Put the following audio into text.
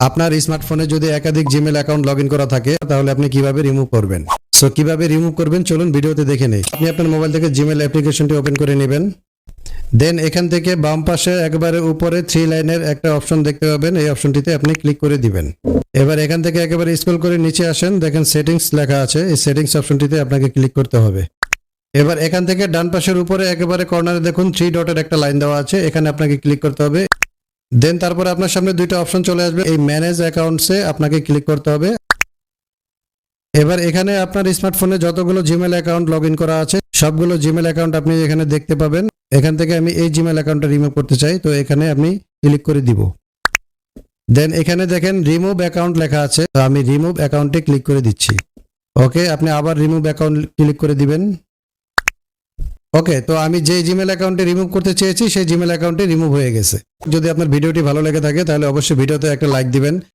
আপনার স্মার্টফোনে যদি একাধিক জিমেল অ্যাকাউন্ট লগইন করা থাকে তাহলে আপনি কিভাবে রিমুভ করবেন। সো কিভাবে রিমুভ করবেন চলুন ভিডিওতে দেখে নেই। আপনি আপনার মোবাইল থেকে জিমেল অ্যাপ্লিকেশনটি ওপেন করে নেবেন। দেন এখান থেকে বাম পাশে একেবারে উপরে 3 লাইনের একটা অপশন দেখতে পাবেন, এই অপশনটিতে আপনি ক্লিক করে দিবেন। এবার এখান থেকে একেবারে স্ক্রল করে নিচে আসেন, দেখেন সেটিংস লেখা আছে, এই সেটিংস অপশনটিতে আপনাকে ক্লিক করতে হবে। এবার এখান থেকে ডান পাশের উপরে একেবারে কর্নারে দেখুন 3 ডটের একটা লাইন দেওয়া আছে, এখানে আপনাকে ক্লিক করতে হবে। দেন তারপরে আপনার সামনে দুইটা অপশন চলে আসবে, এই ম্যানেজ অ্যাকাউন্টসে আপনাকে ক্লিক করতে হবে। এবার এখানে আপনার স্মার্টফোনে যতগুলো জিমেল অ্যাকাউন্ট লগইন করা আছে সবগুলো জিমেল অ্যাকাউন্ট আপনি এখানে দেখতে পাবেন। এখান থেকে আমি এই জিমেল অ্যাকাউন্টটা রিমুভ করতে চাই, তো এখানে আমি ক্লিক করে দিব। দেন এখানে দেখেন রিমুভ অ্যাকাউন্ট লেখা আছে, তো আমি রিমুভ অ্যাকাউন্টে ক্লিক করে দিচ্ছি। ওকে, আপনি আবার রিমুভ অ্যাকাউন্ট ক্লিক করে দিবেন। ওকে, তো আমি যে জিমেল অ্যাকাউন্টে রিমুভ করতে চেয়েছি সেই জিমেল অ্যাকাউন্টে রিমুভ হয়ে গেছে। যদি আপনার ভিডিওটি ভালো লেগে থাকে তাহলে অবশ্যই ভিডিওতে একটা লাইক দিবেন